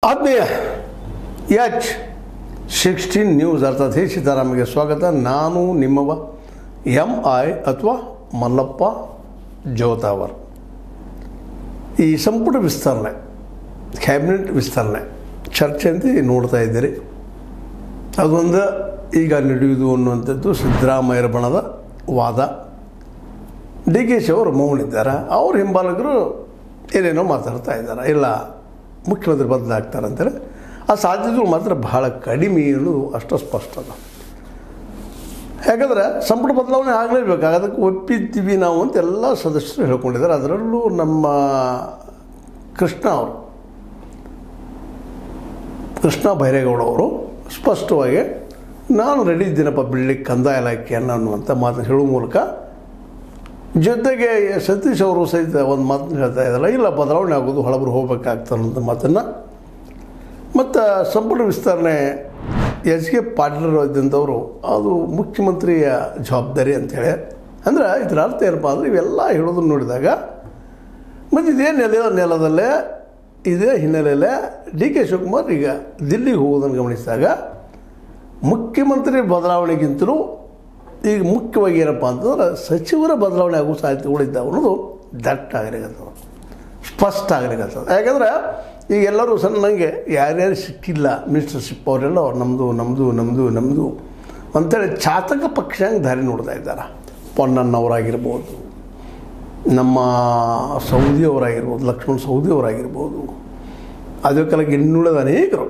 ಆತ್ಮೀಯ H16 news ಅರ್ಥಾತ್ ಹೇ ಸೀತಾರಾಮಗೆ ಸ್ವಾಗತ. ನಾನು ನಿಮ್ಮವ MI ಅಥವಾ ಮಲ್ಲಪ್ಪ ಜೋತಾವರ್. ಈ ಸಂಪುಟ ವಿಸ್ತರಣೆ, ಕ್ಯಾಬಿನೆಟ್ ವಿಸ್ತರಣೆ ಚರ್ಚೆ ಅಂತ ನೋಡ್ತಾ ಇದ್ದೀರಿ. ಅದೊಂದು ಈಗ ನಡೆಯುವುದು ಅನ್ನುವಂಥದ್ದು ಸಿದ್ದರಾಮಯ್ಯರ ಬಣದ ವಾದ. DK ಅವರು ಮೌನಿದ್ದಾರೆ. ಅವ್ರ ಹಿಂಬಾಲಕರು ಏನೇನೋ ಮಾತಾಡ್ತಾ ಇದ್ದಾರೆ. ಇಲ್ಲ ಮುಖ್ಯಮಂತ್ರಿ ಬದಲಾಗ್ತಾರಂತಾರೆ. ಆ ಸಾಧ್ಯತೆಗಳು ಮಾತ್ರ ಬಹಳ ಕಡಿಮೆ ಅನ್ನೋದು ಅಷ್ಟು ಸ್ಪಷ್ಟ ಅದ. ಯಾಕಂದರೆ ಸಂಪುಟ ಬದಲಾವಣೆ ಆಗಲೇಬೇಕು, ಅದಕ್ಕೆ ಒಪ್ಪಿದ್ದೀವಿ ನಾವು ಅಂತ ಎಲ್ಲ ಸದಸ್ಯರು ಹೇಳ್ಕೊಂಡಿದ್ದಾರೆ. ಅದರಲ್ಲೂ ನಮ್ಮ ಕೃಷ್ಣ ಬೈರೇಗೌಡ ಅವರು ಸ್ಪಷ್ಟವಾಗಿ ನಾನು ರೆಡಿ ಇದ್ದೀನಪ್ಪ ಬಿಡ್ಲಿಕ್ಕೆ ಕಂದಾಯ ಇಲಾಖೆಯನ್ನು ಅನ್ನುವಂಥ ಮಾತನ್ನು ಹೇಳುವ ಮೂಲಕ, ಜೊತೆಗೆ ಸತೀಶ್ ಅವರು ಸಹಿತ ಒಂದು ಮಾತನ್ನು ಹೇಳ್ತಾ ಇದ್ದಾರೆ, ಇಲ್ಲ ಬದಲಾವಣೆ ಆಗೋದು ಹಳಬರು ಹೋಗಬೇಕಾಗ್ತದೆ ಅನ್ನೋಂಥ ಮಾತನ್ನು. ಮತ್ತು ಸಂಪುಟ ವಿಸ್ತರಣೆ HK ಪಾಟೀಲ್ ಇದ್ದಂಥವರು ಅದು ಮುಖ್ಯಮಂತ್ರಿಯ ಜವಾಬ್ದಾರಿ ಅಂಥೇಳಿ. ಅಂದರೆ ಇದರ ಅರ್ಥ ಏನಪ್ಪ ಅಂದರೆ ಇವೆಲ್ಲ ಹೇಳೋದನ್ನು ನೋಡಿದಾಗ ಮತ್ತು ಇದೇ ನೆಲದಲ್ಲೇ ಇದೇ ಹಿನ್ನೆಲೆಯಲ್ಲೇ DK ಶಿವಕುಮಾರ್ ಈಗ ದಿಲ್ಲಿಗೆ ಹೋಗೋದನ್ನು ಗಮನಿಸಿದಾಗ ಮುಖ್ಯಮಂತ್ರಿ ಬದಲಾವಣೆಗಿಂತಲೂ ಈಗ ಮುಖ್ಯವಾಗಿ ಏನಪ್ಪ ಅಂತಂದ್ರೆ ಸಚಿವರ ಬದಲಾವಣೆ ಆಗೋ ಸಾಧ್ಯತೆಗಳಿದ್ದಾವೆ ಅನ್ನೋದು ದಟ್ಟ ಆಗಲಿಕ್ಕತ್ತದ, ಸ್ಪಷ್ಟ ಆಗಲಿಕ್ಕತ್ತದ. ಯಾಕಂದ್ರೆ ಈಗ ಎಲ್ಲರೂ ನನಗೆ ಯಾರ್ಯಾರು ಸಿಕ್ಕಿಲ್ಲ ಮಿನಿಸ್ಟರ್ಶಿಪ್ ಅವರೆಲ್ಲ ನಮ್ಮದು ಅಂಥೇಳಿ ಚಾತಕ ಪಕ್ಷಂಗೆ ದಾರಿ ನೋಡ್ತಾ ಇದ್ದಾರೆ. ಪೊನ್ನಣ್ಣವರಾಗಿರ್ಬೋದು, ನಮ್ಮ ಸೌದಿಯವರಾಗಿರ್ಬೋದು, ಲಕ್ಷ್ಮಣ್ ಸೌದಿಯವರಾಗಿರ್ಬೋದು, ಅದಕ್ಕೆಲ್ಲ ಇನ್ನುಳಿದ ಅನೇಕರು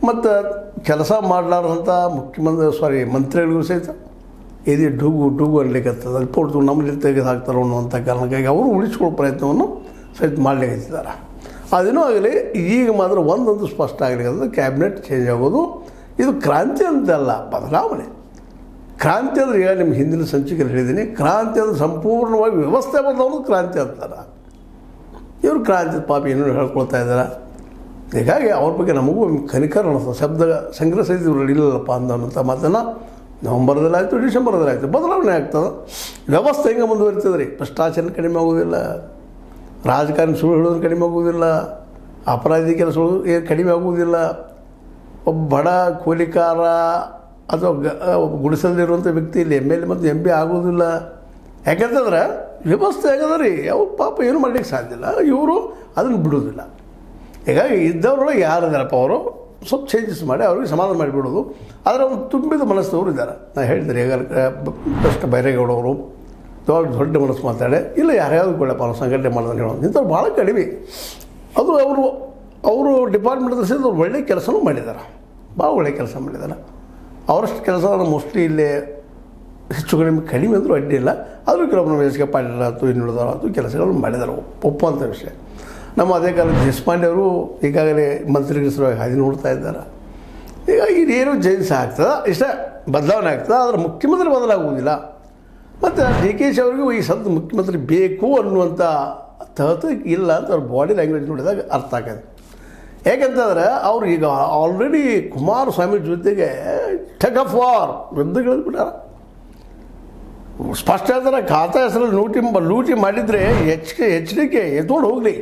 ಮತ್ತು ಕೆಲಸ ಮಾಡಲಾರ್ದಂಥ ಮಂತ್ರಿಗಳಿಗೂ ಸಹಿತ ಇದೇ ಡೂಗು ಅನ್ಲಿಕ್ಕತ್ತದ. ರಿಪೋರ್ಟ್ ನಮ್ಮಲ್ಲಿ ತೆಗೆದು ಹಾಕ್ತಾರೋ ಅನ್ನುವಂಥ ಕಾರಣಕ್ಕಾಗಿ ಅವರು ಉಳಿಸ್ಕೊಳ್ಳೋ ಪ್ರಯತ್ನವನ್ನು ಸಹಿತ ಮಾಡಲಿಕ್ಕತ್ತಿದ್ದಾರೆ. ಅದೇನೂ ಆಗಲಿ, ಈಗ ಮಾತ್ರ ಒಂದೊಂದು ಸ್ಪಷ್ಟ ಆಗಲಿಕ್ಕಂದ್ರೆ ಕ್ಯಾಬಿನೆಟ್ ಚೇಂಜ್ ಆಗೋದು ಇದು ಕ್ರಾಂತಿ ಅಂತಲ್ಲ, ಬದಲಾವಣೆ. ಕ್ರಾಂತಿ ಅಂದರೆ ಈಗ ನಿಮ್ಮ ಹಿಂದಿನ ಸಂಚಿಕೆಯಲ್ಲಿ ಹೇಳಿದ್ದೀನಿ, ಕ್ರಾಂತಿ ಅಂದರೆ ಸಂಪೂರ್ಣವಾಗಿ ವ್ಯವಸ್ಥೆ ಬದಲಾವಣೆ ಕ್ರಾಂತಿ ಅಂತಾರೆ. ಇವರು ಕ್ರಾಂತಿ ಪಾಪ ಏನೋ ಹೇಳ್ಕೊಳ್ತಾ ಇದ್ದಾರೆ. ಹೀಗಾಗಿ ಅವ್ರ ಬಗ್ಗೆ ನಮಗೂ ಕನಿಕರ ಅನ್ನಿಸ್ತದೆ. ಶಬ್ದ ಸಂಗ್ರಹ ಸಹಿತ ಇವರು ಇಲ್ಲಲ್ಲಪ್ಪ ಅನ್ನೋಂಥ ಮಾತನ್ನು ನವಂಬರ್ದಲ್ಲಾಯಿತು, ಡಿಸೆಂಬರ್ದಲ್ಲಾಯಿತು, ಬದಲಾವಣೆ ಆಗ್ತದೆ. ವ್ಯವಸ್ಥೆ ಹೆಂಗೆ ಮುಂದುವರಿತದೆ ರೀ. ಭ್ರಷ್ಟಾಚಾರ ಕಡಿಮೆ ಆಗೋದಿಲ್ಲ, ರಾಜಕಾರಣಿ ಸುಳ್ಳು ಹೇಳೋದು ಕಡಿಮೆ ಆಗೋದಿಲ್ಲ, ಅಪರಾಧಿ ಕೆಲಸಗಳು ಏನು ಕಡಿಮೆ ಆಗುವುದಿಲ್ಲ, ಒಬ್ಬ ಬಡ ಕೂಲಿಕಾರ ಅಥವಾ ಗುಡಿಸಲಿರುವಂಥ ವ್ಯಕ್ತಿ ಇಲ್ಲಿ MLA ಮತ್ತು MP ಆಗೋದಿಲ್ಲ. ಯಾಕೆಂತಂದ್ರೆ ವ್ಯವಸ್ಥೆ ಆಗದ ರೀ. ಅವ್ರು ಪಾಪ ಏನು ಮಾಡಲಿಕ್ಕೆ ಸಾಧ್ಯ ಇಲ್ಲ, ಇವರು ಅದನ್ನು ಬಿಡೋದಿಲ್ಲ. ಹೀಗಾಗಿ ಇದ್ದವರೊಳಗೆ ಯಾರಿದ್ದಾರಪ್ಪ ಅವರು ಸ್ವಲ್ಪ ಚೇಂಜಸ್ ಮಾಡಿ ಅವ್ರಿಗೆ ಸಮಾಧಾನ ಮಾಡಿಬಿಡೋದು. ಆದರೆ ಒಂದು ತುಂಬಿದ ಮನಸ್ಸವರು ಇದ್ದಾರೆ. ನಾನು ಹೇಳಿದರೆ ಈಗ ಕೃಷ್ಣ ಬೈರೇಗೌಡವರು ದೊಡ್ಡ ಮನಸ್ಸು ಮಾತಾಡಿ, ಇಲ್ಲ ಯಾರ್ಯಾವುದು ಕೊಡಪ್ಪ ಅವ್ರು ಸಂಘಟನೆ ಮಾಡೋದನ್ನು ಹೇಳೋದು ಇಂಥವ್ರು ಭಾಳ ಕಡಿಮೆ. ಅದು ಅವರು ಡಿಪಾರ್ಟ್ಮೆಂಟ್ದಲ್ಲಿ ಸೇರಿ ಅವ್ರು ಒಳ್ಳೆಯ ಕೆಲಸನೂ ಮಾಡಿದ್ದಾರೆ, ಭಾಳ ಒಳ್ಳೆಯ ಕೆಲಸ ಮಾಡಿದ್ದಾರೆ. ಅವರಷ್ಟು ಕೆಲಸ ಮೋಸ್ಟ್ಲಿ ಇಲ್ಲೇ ಹೆಚ್ಚು ಕಡಿಮೆ ಅಂದರೂ ಅಡ್ಡಿ ಇಲ್ಲ. ಆದರೂ ಕೆಲವೊಬ್ಬರು HK ಪಾಟೀಲ್ ಆಯ್ತು, ಇನ್ನುಳಿದವರಾಯ್ತು ಕೆಲಸಗಳು ಮಾಡಿದ್ದಾರೆ, ಒಪ್ಪುವಂಥ ವಿಷಯ. ನಮ್ಮ ಅದೇ ಕಾಲ ದೇಶಪಾಂಡೆ ಅವರು ಈಗಾಗಲೇ ಮಂತ್ರಿಗಿಸವಾಗಿ ಹಾದಿ ನೋಡ್ತಾ ಇದ್ದಾರೆ. ಹೀಗಾಗಿ ಇದೇನು ಚೇಂಜ್ ಆಗ್ತದೆ, ಇಷ್ಟ ಬದಲಾವಣೆ ಆಗ್ತದೆ, ಆದರೆ ಮುಖ್ಯಮಂತ್ರಿ ಬದಲಾಗುವುದಿಲ್ಲ. ಮತ್ತು DK ಅವರಿಗೂ ಈ ಸದ್ಯ ಮುಖ್ಯಮಂತ್ರಿ ಬೇಕು ಅನ್ನುವಂಥ ತಹತ ಇಲ್ಲ ಅಂತ ಅವ್ರ ಬಾಡಿ ಲ್ಯಾಂಗ್ವೇಜ್ ನೋಡಿದಾಗ ಅರ್ಥ ಆಗತ್ತೆ. ಯಾಕೆಂತಂದರೆ ಅವ್ರು ಈಗ ಆಲ್ರೆಡಿ ಕುಮಾರಸ್ವಾಮಿ ಜೊತೆಗೆ ಟಗ್ ಆಫ್ ವಾರ್ ಯುದ್ಧಗಳಿಬಿಟ್ಟಾರ. ಸ್ಪಷ್ಟ ಹೇಳ್ತಾರೆ, ಖಾತಾ ಹೆಸರಲ್ಲಿ ಲೂಟಿ ಮಾಡಿದರೆ HDK ಎತ್ಕೊಂಡು ಹೋಗಲಿ,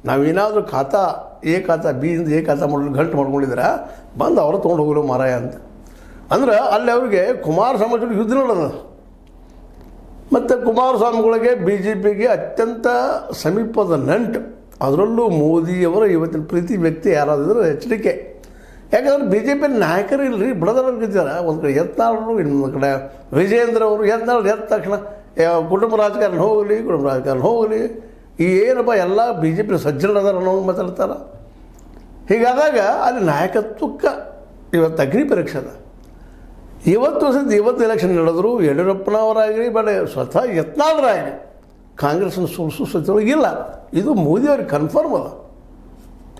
ನಾವೇನಾದರೂ ಖಾತಾ B ಇಂದ A ಖಾತಾ ಮಾಡಲು ಗಂಟು ಮಾಡ್ಕೊಂಡಿದ್ರೆ ಬಂದು ಅವರು ತೊಗೊಂಡು ಹೋಗಲು ಮಾರಾಯ ಅಂತ. ಅಂದ್ರೆ ಅಲ್ಲಿ ಅವ್ರಿಗೆ ಕುಮಾರಸ್ವಾಮಿ ಜೊತೆ ಯುದ್ಧ ನೋಡೋದು. ಮತ್ತು ಕುಮಾರಸ್ವಾಮಿಗಳಿಗೆ BJPಗೆ ಅತ್ಯಂತ ಸಮೀಪದ ನಂಟು. ಅದರಲ್ಲೂ ಮೋದಿಯವರ ಇವತ್ತಿನ ಪ್ರೀತಿ ವ್ಯಕ್ತಿ ಯಾರಾದಿದ್ರೆ HDK. ಯಾಕಂದ್ರೆ BJP ನಾಯಕರು ಇಲ್ಲರಿ, ಬಿಡದವ್ರಿದ್ದಾರೆ. ಒಂದು ಕಡೆ ಯತ್ನಾಳರು, ಇನ್ನೊಂದು ಕಡೆ ವಿಜಯೇಂದ್ರ ಅವರು. ಯತ್ನಾಳ್ ಎದ್ದ ತಕ್ಷಣ ಕುಟುಂಬ ರಾಜಕಾರಣ ಹೋಗಲಿ, ಈ ಏನಪ್ಪ ಎಲ್ಲ BJP ಸಜ್ಜನ ಅದಾರ ಅನ್ನೋ ಮಾತಾಡ್ತಾರೆ. ಹೀಗಾದಾಗ ಅಲ್ಲಿ ನಾಯಕತ್ವಕ್ಕೆ ಇವತ್ತು ಅಗ್ನಿ ಪರೀಕ್ಷೆ ಅದ. ಇವತ್ತು ಎಲೆಕ್ಷನ್ ನಡೆದ್ರು ಯಡಿಯೂರಪ್ಪನವರಾಗಲಿ ಬೇಡ ಸ್ವತಃ ಯತ್ನಾಳರಾಗಲಿ ಕಾಂಗ್ರೆಸ್ನ ಸೋಲಿಸೋ ಸ್ಥಿತಿಯೊಳಗಿಲ್ಲ. ಇದು ಮೋದಿಯವ್ರಿಗೆ ಕನ್ಫರ್ಮ್ ಅದ.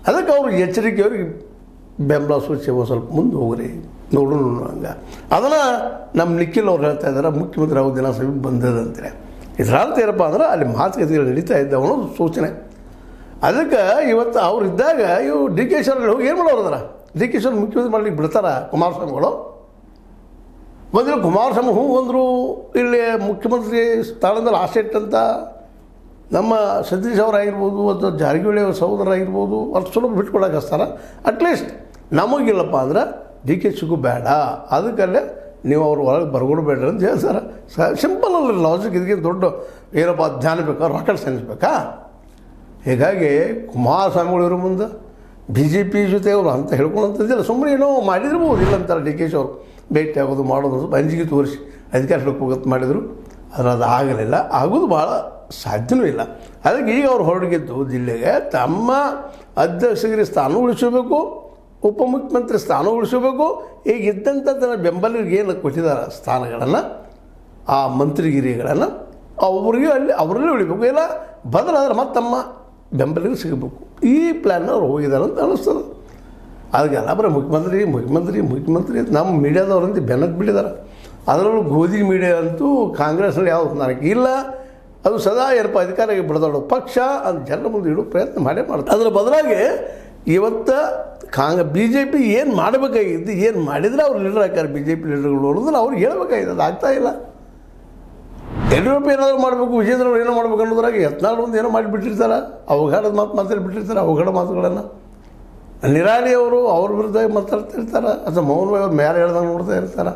ಅದಕ್ಕೆ ಅವರು ಎಚ್ಚರಿಕೆಯವ್ರಿಗೆ ಬೆಂಬಲ ಸೂಚಿ ಸ್ವಲ್ಪ ಮುಂದೆ ಹೋಗ್ರಿ ನೋಡೋಣ ಹಂಗೆ. ಅದನ್ನು ನಮ್ಮ ನಿಖಿಲ್ ಅವ್ರು ಹೇಳ್ತಾ ಇದ್ದಾರೆ, ಮುಖ್ಯಮಂತ್ರಿ ಆಗೋ ದಿನ ಸಮೀಪ ಬಂದದಂತೇಳಿ. ಇದರ ಅರ್ಥ ಏನಪ್ಪ ಅಂದ್ರೆ ಅಲ್ಲಿ ಮಾತುಕತೆಗಳು ನಡೀತಾ ಇದ್ದಾವೆ ಅನ್ನೋದು ಸೂಚನೆ. ಅದಕ್ಕೆ ಇವತ್ತು ಅವ್ರು ಇದ್ದಾಗ ಇವು DK ಹೋಗಿ ಏನು ಮಾಡೋರು ಅದಾರ. DK ಮುಖ್ಯಮಂತ್ರಿ ಮಾಡ್ಲಿಕ್ಕೆ ಬಿಡ್ತಾರ ಕುಮಾರಸ್ವಾಮಿಗಳು? ಮೊದಲು ಕುಮಾರಸ್ವಾಮಿ ಅಂದರು ಇಲ್ಲಿ ಮುಖ್ಯಮಂತ್ರಿ ಸ್ಥಾನದಲ್ಲಿ ಆಸೆಟ್ ಅಂತ ನಮ್ಮ ಸತೀಶ್ ಅವರಾಗಿರ್ಬೋದು ಅಥವಾ ಜಾರಕಿಹೊಳಿ ಅವ್ರ ಸಹೋದರಾಗಿರ್ಬೋದು ಅವ್ರು ಸುಲಭ ಬಿಟ್ಕೊಡಕ್ಕೆ ಹಚ್ತಾರೆ. ಅಟ್ಲೀಸ್ಟ್ ನಮಗಿಲ್ಲಪ್ಪ ಅಂದ್ರೆ ಡಿ ಕೆ ಶಿಗೂ ಬೇಡ, ಅದಕ್ಕಲ್ಲೇ ನೀವು ಅವ್ರ ಒಳಗೆ ಬರ್ಕೊಡ್ಬೇಡ್ರಿ ಅಂತ ಹೇಳ್ತಾರೆ. ಸಿಂಪಲ್ ಅಲ್ಲ ಲಾಜಿಕ್. ಇದಕ್ಕೆ ದೊಡ್ಡ ಏನಪ್ಪ ಧ್ಯಾನ ಬೇಕಾ, ರಾಕೆಟ್ ಸೈನ್ಸ್ ಬೇಕಾ? ಹೀಗಾಗಿ ಕುಮಾರಸ್ವಾಮಿಗಳು ಇರೋ ಮುಂದೆ ಬಿ ಜೆ ಪಿ ಜೊತೆ ಅವರು ಅಂತ ಹೇಳ್ಕೊಳ್ಳೋಂಥದ್ದಿಲ್ಲ. ಸುಮ್ಮನೆ ಏನೋ ಮಾಡಿರ್ಬೋದು, ಇಲ್ಲ ಅಂತಾರೆ ಡಿ ಕೆ ಶಿ ಅವರು ಭೇಟಿ ಆಗೋದು ಮಾಡೋದು ಸ್ವಲ್ಪ ಅಂಜಿಕೆ ತೋರಿಸಿ ಅಧಿಕಾರಕ್ಕೆ ಹೋಗೋದು ಮಾಡಿದರು. ಆದರೆ ಅದು ಆಗಲಿಲ್ಲ, ಆಗೋದು ಭಾಳ ಸಾಧ್ಯವೂ ಇಲ್ಲ. ಅದಕ್ಕೆ ಈಗ ಅವ್ರು ಹೊರಗಿದ್ದು ಜಿಲ್ಲೆಗೆ ತಮ್ಮ ಅಧ್ಯಕ್ಷರಿಗೆ ಸ್ಥಾನ ಉಳಿಸಬೇಕು, ಉಪಮುಖ್ಯಮಂತ್ರಿ ಸ್ಥಾನ ಉಳಿಸಬೇಕು. ಈಗ ಇದ್ದಂಥ ತನ್ನ ಬೆಂಬಲಿಗರಿಗೆ ಏನು ಕೊಟ್ಟಿದ್ದಾರೆ ಸ್ಥಾನಗಳನ್ನು, ಆ ಮಂತ್ರಿಗಿರಿಗಳನ್ನು ಅವರಿಗೆ ಅವರಲ್ಲೇ ಉಳಿಬೇಕು, ಇಲ್ಲ ಬದಲಾದ್ರೆ ಮತ್ತು ತಮ್ಮ ಬೆಂಬಲಿಗೆ ಸಿಗಬೇಕು. ಈ ಪ್ಲ್ಯಾನ್ ಅವ್ರು ಹೋಗಿದ್ದಾರೆ ಅಂತ ಅನ್ನಿಸ್ತದೆ. ಅದಕ್ಕೆಲ್ಲ ಬರೀ ಮುಖ್ಯಮಂತ್ರಿ ನಮ್ಮ ಮೀಡಿಯಾದವ್ರಂತ ಬೆನ್ನಕ್ಕೆ ಬಿಟ್ಟಿದ್ದಾರೆ. ಅದರಲ್ಲೂ ಗೋಧಿ ಮೀಡಿಯಾ ಅಂತೂ ಕಾಂಗ್ರೆಸ್ನಲ್ಲಿ ಯಾವುದು ನನಗೆ ಇಲ್ಲ, ಅದು ಸದಾ ಏನಪ್ಪ ಅಧಿಕಾರಕ್ಕೆ ಬಿಡದಾಡೋ ಪಕ್ಷ ಅಂತ ಜನರ ಮುಂದೆ ಇಡೋ ಪ್ರಯತ್ನ ಮಾಡೇ ಮಾಡ್ತಾರೆ. ಅದರ ಬದಲಾಗಿ ಇವತ್ತು ಬಿ ಜೆ ಪಿ ಏನು ಮಾಡಬೇಕಾಗಿದ್ದು, ಏನು ಮಾಡಿದರೆ ಅವ್ರು ಲೀಡರ್ ಹಾಕ್ತಾರೆ ಬಿ ಜೆ ಪಿ ಲೀಡರ್ಗಳು ಅನ್ನೋದನ್ನ ಅವ್ರಿಗೆ ಹೇಳ್ಬೇಕಾಗಿದೆ. ಅದು ಆಗ್ತಾಯಿಲ್ಲ. ಯಡಿಯೂರಪ್ಪ ಏನಾದರೂ ಮಾಡಬೇಕು, ವಿಜೇಂದ್ರವ್ರು ಏನೋ ಮಾಡ್ಬೇಕು ಅನ್ನೋದ್ರಾಗ ಯತ್ನಾಳ್ ಒಂದು ಏನೋ ಮಾಡಿಬಿಟ್ಟಿರ್ತಾರೆ, ಅವಘಡದ ಮಾತಾಡಿಬಿಟ್ಟಿರ್ತಾರೆ, ಅವಘಡ ಮಾತುಗಳನ್ನು. ನಿರಾಣಿ ಅವರು ಅವ್ರ ವಿರುದ್ಧ ಮಾತಾಡ್ತಿರ್ತಾರೆ, ಅಥವಾ ಮೌನವಾಗಿ ಅವ್ರು ಮೇಲೆ ಹೇಳ್ದಂಗೆ ನೋಡ್ತಾ ಇರ್ತಾರೆ.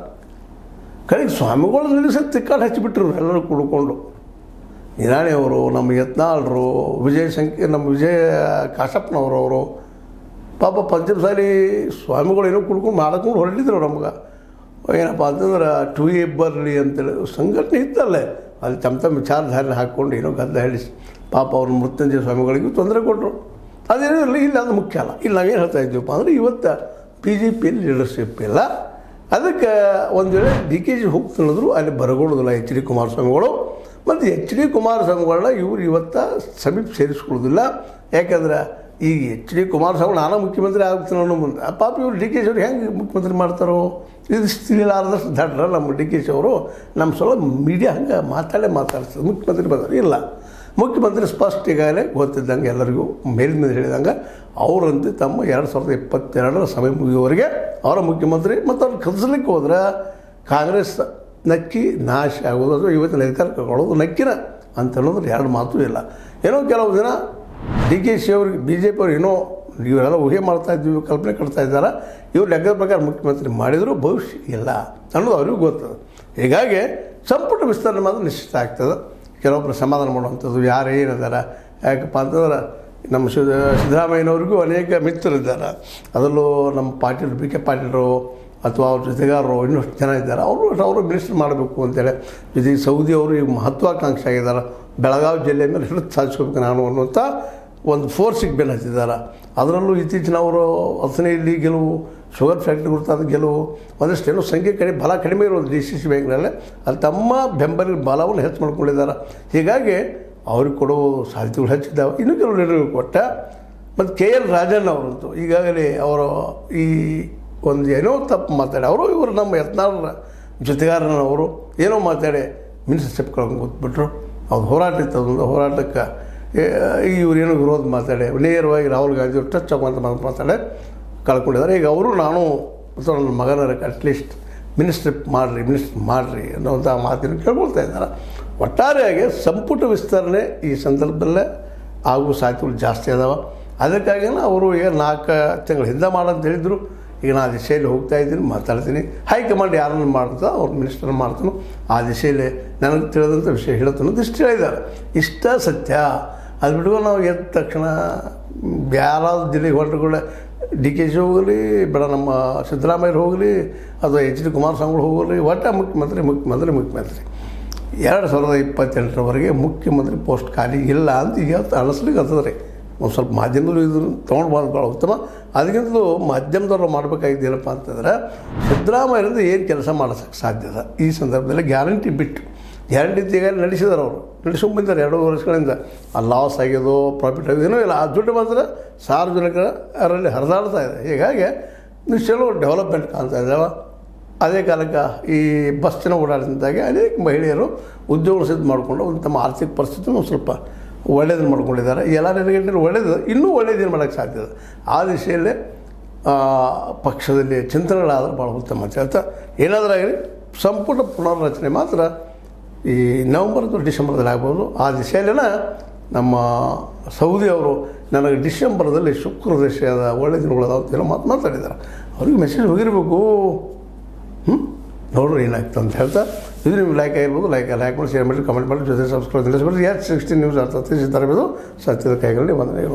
ಕಡೆಗೆ ಸ್ವಾಮಿಗಳು ನಿಲ್ಲಿಸಿ ತಿಕ್ಕಾಡು ಹಚ್ಚಿಬಿಟ್ರು ಎಲ್ಲರೂ ಕುಡ್ಕೊಂಡು. ನಿರಾಣಿ ಅವರು, ನಮ್ಮ ಯತ್ನಾಳರು, ನಮ್ಮ ವಿಜಯ ಕಾಶಪ್ಪನವರು ಪಾಪ ಪಂಚಮ ಸಾರಿ ಸ್ವಾಮಿಗಳು ಏನೋ ಕುಡ್ಕೊಂಡು ಮಾಡ್ಕೊಂಡು ಹೊರಟಿದ್ರು. ನಮ್ಗೆ ಏನಪ್ಪ ಅಂತಂದ್ರೆ ಟು ಎ ಬರಲಿ ಅಂತೇಳಿ ಸಂಘಟನೆ ಇತ್ತಲ್ಲೇ, ಅಲ್ಲಿ ತಮ್ಮ ವಿಚಾರಧಾರಣೆ ಹಾಕ್ಕೊಂಡು ಏನೋ ಗದ್ದ ಹೇಳಿಸಿ ಪಾಪ ಅವ್ರ ಮೃತ್ಯುಂಜಯ ಸ್ವಾಮಿಗಳಿಗೂ ತೊಂದರೆ ಕೊಟ್ಟರು. ಅದೇನೋ ಇರಲಿ, ಇಲ್ಲ ಅದು ಮುಖ್ಯ ಅಲ್ಲ. ಇಲ್ಲಿ ನಾವೇನು ಹೇಳ್ತಾ ಇದ್ದೀವಪ್ಪ ಅಂದರೆ ಇವತ್ತು ಬಿ ಜೆ ಪಿಯಲ್ಲಿ ಲೀಡರ್ಶಿಪ್ ಇಲ್ಲ. ಅದಕ್ಕೆ ಒಂದು ವೇಳೆ ಡಿ ಕೆ ಜಿ ಹೋಗ್ತಿಳಿದ್ರು ಅಲ್ಲಿ ಬರಗೊಳ್ಳೋದಿಲ್ಲ ಎಚ್ ಡಿ ಕುಮಾರಸ್ವಾಮಿಗಳು. ಮತ್ತು ಎಚ್ ಡಿ ಕುಮಾರಸ್ವಾಮಿಗಳನ್ನ ಇವರು ಇವತ್ತು ಸಮೀಪ ಸೇರಿಸ್ಕೊಳ್ಳೋದಿಲ್ಲ. ಯಾಕಂದ್ರೆ ಈಗ ಎಚ್ ಡಿ ಕುಮಾರಸ್ವಾಮಿ ನಾನು ಮುಖ್ಯಮಂತ್ರಿ ಆಗ್ತೀನಿ ಅನ್ನೋ ಮುಂದೆ ಪಾಪ ಇವರು ಡಿ ಕೆ ಶಿ ಅವ್ರು ಹೆಂಗೆ ಮುಖ್ಯಮಂತ್ರಿ ಮಾಡ್ತಾರೋ ಇದು ತಿಳಿಲಾರದಷ್ಟು ದಡ್ರ ನಮ್ಮ ಡಿ ಕೆ ಶಿ ಅವರು. ನಮ್ಮ ಸ್ವಲ್ಪ ಮೀಡಿಯಾ ಹಂಗೆ ಮಾತಾಡ್ತದೆ ಮುಖ್ಯಮಂತ್ರಿ ಬಂದರು ಇಲ್ಲ. ಮುಖ್ಯಮಂತ್ರಿ ಸ್ಪಷ್ಟ ಈಗಾಗಲೇ ಗೊತ್ತಿದ್ದಂಗೆ ಎಲ್ಲರಿಗೂ ಮೇಲಿಂದ ಹೇಳಿದಂಗೆ ಅವರಂತೆ ತಮ್ಮ 2022 ಸಮಯ ಮುಗಿಯುವವರೆಗೆ ಅವರ ಮುಖ್ಯಮಂತ್ರಿ. ಮತ್ತು ಅವ್ರು ಕಲಿಸ್ಲಿಕ್ಕೆ ಹೋದ್ರೆ ಕಾಂಗ್ರೆಸ್ ನಕ್ಕಿ ನಾಶ ಆಗೋದು, ಅಥವಾ ಇವತ್ತಿನ ಅಧಿಕಾರ ಕಳ್ಕೊಳ್ಳೋದು ನಕ್ಕಿನ ಅಂತ ಹೇಳೋದ್ರೆ ಎರಡು ಮಾತು ಇಲ್ಲ. ಏನೋ ಕೆಲವು ದಿನ ಡಿ ಕೆ ಶಿ ಅವ್ರಿಗೆ ಬಿ ಜೆ ಪಿ ಅವ್ರು ಏನೋ ಇವರೆಲ್ಲ ಊಹೆ ಮಾಡ್ತಾಯಿದ್ದೀವಿ, ಕಲ್ಪನೆ ಕಟ್ತಾ ಇದ್ದಾರೆ. ಇವ್ರು ಲೆಕ್ಕದ ಪ್ರಕಾರ ಮುಖ್ಯಮಂತ್ರಿ ಮಾಡಿದರೂ ಭವಿಷ್ಯ ಇಲ್ಲ ಅನ್ನೋದು ಅವ್ರಿಗೂ ಗೊತ್ತದ. ಹೀಗಾಗಿ ಸಂಪುಟ ವಿಸ್ತರಣೆ ಮಾತ್ರ ನಿಶ್ಚಿತ ಆಗ್ತದೆ. ಕೆಲವೊಬ್ಬರು ಸಮಾಧಾನ ಮಾಡುವಂಥದ್ದು ಯಾರು ಏನಿದ್ದಾರೆ. ಯಾಕಪ್ಪ ಅಂತಂದ್ರೆ ನಮ್ಮ ಸಿದ್ದರಾಮಯ್ಯನವ್ರಿಗೂ ಅನೇಕ ಮಿತ್ರರಿದ್ದಾರೆ. ಅದರಲ್ಲೂ ನಮ್ಮ ಪಾಟೀಲ್ ಬಿ ಕೆ ಪಾಟೀಲರು ಅಥವಾ ಅವ್ರ ಜೊತೆಗಾರರು ಇನ್ನಷ್ಟು ಜನ ಇದ್ದಾರೆ. ಅವರು ಮಿನಿಸ್ಟರ್ ಮಾಡಬೇಕು ಅಂತೇಳಿ ಜೊತೆಗೆ ಸೌದಿ ಅವರು ಈಗ ಮಹತ್ವಾಕಾಂಕ್ಷೆ ಆಗಿದ್ದಾರೆ. ಬೆಳಗಾವಿ ಜಿಲ್ಲೆ ಮೇಲೆ ಹಿಡಿದು ಸಾಧಿಸ್ಕೋಬೇಕು ನಾನು ಅನ್ನುವಂಥ ಒಂದು ಫೋರ್ಸಿಗೆ ಬೆನ್ನು ಹತ್ತಿದ್ದಾರೆ. ಅದರಲ್ಲೂ ಇತ್ತೀಚಿನ ಅವರು ಹಸನೆಯಲ್ಲಿ ಗೆಲುವು, ಶುಗರ್ ಫ್ಯಾಕ್ಟ್ರಿ ಗುರುತಾದ ಗೆಲುವು, ಒಂದಷ್ಟೇನೋ ಸಂಖ್ಯೆ ಬಲ ಕಡಿಮೆ ಇರೋದು ಡಿ ಸಿ ಸಿ ಬ್ಯಾಂಕ್ನಲ್ಲೇ ಅಲ್ಲಿ ತಮ್ಮ ಬೆಂಬಲಿಗೆ ಬಲವನ್ನು ಹೆಚ್ಚು ಮಾಡ್ಕೊಂಡಿದ್ದಾರೆ. ಹೀಗಾಗಿ ಅವ್ರಿಗೆ ಕೊಡೋ ಸಾಧ್ಯತೆಗಳು ಹೆಚ್ಚಿದ್ದಾವೆ. ಇನ್ನೂ ಕೆಲವು ಲೀಡರ್ಗಳು ಕೊಟ್ಟ. ಮತ್ತು ಕೆ ಎಲ್ ರಾಜಣ್ಣ ಅವರಂತೂ ಈಗಾಗಲೇ ಅವರು ಈ ಒಂದು ಏನೋ ತಪ್ಪು ಮಾತಾಡಿ ಅವರು ಇವರು ನಮ್ಮ ಯತ್ನಾಳರ ಜೊತೆಗಾರನವರು ಏನೋ ಮಾತಾಡಿ ಮಿನಿಸ್ಟರ್ಶಿಪ್ ಕಳ್ಕೊಂಡು ಕೂತ್ಬಿಟ್ರು. ಅವ್ರು ಹೋರಾಟ ಇತ್ತು, ಅದೊಂದು ಹೋರಾಟಕ್ಕೆ ಇವರೇನೋ ವಿರೋಧ ಮಾತಾಡಿ ನೇರವಾಗಿ ರಾಹುಲ್ ಗಾಂಧಿ ಅವರು ಟಚ್ ಆಗುವಂಥ ಮಾತಾಡಿ ಕಳ್ಕೊಂಡಿದ್ದಾರೆ. ಈಗ ಅವರು ನಾನು ಅಥವಾ ನನ್ನ ಮಗನ ಅಟ್ಲೀಸ್ಟ್ ಮಿನಿಸ್ಟರ್ ಮಾಡಿರಿ ಅನ್ನೋಂಥ ಮಾತನ್ನು ಕೇಳ್ಕೊಳ್ತಾ ಇದ್ದಾರೆ. ಒಟ್ಟಾರೆಯಾಗಿ ಸಂಪುಟ ವಿಸ್ತರಣೆ ಈ ಸಂದರ್ಭದಲ್ಲೇ ಆಗುವ ಸಾಧ್ಯತೆಗಳು ಜಾಸ್ತಿ ಅದಾವೆ. ಅದಕ್ಕಾಗಿ ಅವರು ಈಗ 4 ತಿಂಗಳ ಹಿಂದೆ ಮಾಡಂತ ಹೇಳಿದರು. ಈಗ ನಾನು ಆ ದಿಶೆಯಲ್ಲಿ ಹೋಗ್ತಾ ಇದ್ದೀನಿ, ಮಾತಾಡ್ತೀನಿ. ಹೈಕಮಾಂಡ್ ಯಾರನ್ನು ಮಾಡ್ತಾ ಅವ್ರು ಮಿನಿಸ್ಟರ್ ಮಾಡ್ತಾನೋ ಆ ದಿಶೆಯಲ್ಲಿ ನನಗೆ ತಿಳಿದಂಥ ವಿಷಯ ಹೇಳ್ತಾನೋ ಇಷ್ಟು ಹೇಳಿದ್ದಾರೆ. ಇಷ್ಟ ಸತ್ಯ. ಅದು ಬಿಟ್ಕೊಂಡು ನಾವು ಎದ್ದ ತಕ್ಷಣ ಯಾರಾದ್ರು ಜಿಲ್ಲೆಗೆ ಹೊರಟುಗಳೇ ಡಿ ಕೆ ಶಿ ಹೋಗಲಿ, ಬೇಡ ನಮ್ಮ ಸಿದ್ದರಾಮಯ್ಯರು ಹೋಗಲಿ, ಅಥವಾ ಎಚ್ ಡಿ ಕುಮಾರಸ್ವಾಮಿಗಳು ಹೋಗಲಿ, ಒಟ್ಟು ಮುಖ್ಯಮಂತ್ರಿ 2028ರವರೆಗೆ ಮುಖ್ಯಮಂತ್ರಿ ಪೋಸ್ಟ್ ಖಾಲಿ ಇಲ್ಲ ಅಂತ ಈಗ ಅನ್ನಿಸ್ಲಿಕ್ಕೆ ಆಗ್ತದೆ ರೀ. ಒಂದು ಸ್ವಲ್ಪ ಮಾಧ್ಯಮದಲ್ಲೂ ಇದನ್ನು ತೊಗೊಂಡು ಬಂದು ಭಾಳ ಉತ್ತಮ. ಅದಕ್ಕಿಂತಲೂ ಮಾಧ್ಯಮದವ್ರು ಮಾಡಬೇಕಾಗಿದ್ದೇನಪ್ಪ ಅಂತಂದ್ರೆ ಸಿದ್ದರಾಮಯ್ಯರಿಂದ ಏನು ಕೆಲಸ ಮಾಡೋಕ್ಕೆ ಸಾಧ್ಯದ ಈ ಸಂದರ್ಭದಲ್ಲಿ ಗ್ಯಾರಂಟಿ ಬಿಟ್ಟು ಗ್ಯಾರಂಟಿ ಈಗ ನಡೆಸಿದಾರೆ. ಅವರು ನಡೆಸ್ಕೊಂಡ್ಬಂದಿದ್ದಾರೆ 2 ವರ್ಷಗಳಿಂದ. ಆ ಲಾಸ್ ಆಗ್ಯದೋ ಪ್ರಾಫಿಟ್ ಆಗಿದೇನೋ ಇಲ್ಲ, ಆ ದುಡ್ಡು ಮಾತ್ರ ಸಾರ್ವಜನಿಕರಲ್ಲಿ ಹರಿದಾಡ್ತಾ ಇದೆ. ಹೀಗಾಗಿ ನಿಶ್ಚಲೋ ಡೆವಲಪ್ಮೆಂಟ್ ಕಾಣ್ತಾ ಇದ್ದಾವೆ. ಅದೇ ಕಾಲಕ್ಕೆ ಈ ಬಸ್ಸಿನ ಓಡಾಡಿದಾಗೆ ಅನೇಕ ಮಹಿಳೆಯರು ಉದ್ಯೋಗ ಸಿದ್ಧ ಮಾಡಿಕೊಂಡು ಒಂದು ತಮ್ಮ ಆರ್ಥಿಕ ಪರಿಸ್ಥಿತಿನೂ ಸ್ವಲ್ಪ ಒಳ್ಳೆಯದನ್ನು ಮಾಡ್ಕೊಂಡಿದ್ದಾರೆ. ಎಲ್ಲ ನೆಲೆಗಟ್ಟಿನಲ್ಲಿ ಒಳ್ಳೆಯದು, ಇನ್ನೂ ಒಳ್ಳೆಯದೇನು ಮಾಡೋಕ್ಕೆ ಸಾಧ್ಯ ಇದೆ. ಆ ದಿಶೆಯಲ್ಲೇ ಪಕ್ಷದಲ್ಲಿ ಚಿಂತನೆಗಳಾದ್ರೆ ಭಾಳ ಉತ್ತಮ ಅಂತ ಹೇಳ್ತಾ, ಏನಾದರೂ ಆಗಲಿ ಸಂಪುಟ ಪುನರ್ರಚನೆ ಮಾತ್ರ ಈ ನವಂಬರ್ ಅಥವಾ ಡಿಸೆಂಬರ್ದಲ್ಲಿ ಆಗ್ಬೋದು. ಆ ದಿಶೆಯಲ್ಲಿನ ನಮ್ಮ ಸೌದಿ ಅವರು ನನಗೆ ಡಿಸೆಂಬರ್ದಲ್ಲಿ ಶುಕ್ರ ದಶೆಯಾದ ಒಳ್ಳೆ ದಿನಗಳದ ಅಂತೆಲ್ಲ ಮಾತಾಡಿದ್ದಾರೆ. ಅವ್ರಿಗೆ ಮೆಸೇಜ್ ಹೋಗಿರಬೇಕು. ನೋಡ್ರಿ ಏನಾಗ್ತದೆ ಅಂತ ಹೇಳ್ತಾ, ಇದು ನಿಮ್ಗೆ ಲೈಕ್ ಆಗಿರ್ಬೋದು. ಲೈಕ್ ಮಾಡಿ, ಶೇರ್ ಮಾಡಿ, ಕಮೆಂಟ್ ಮಾಡಿ, ಜೊತೆ ಸಬ್ಸ್ಕ್ರೈಬ್ ಮಾಡಿ. H16 ನ್ಯೂಸ್ ಅರ್ಥ ಸತ್ಯದ ಕೈಗಳಲ್ಲಿ ವಂದನೆಗಳು.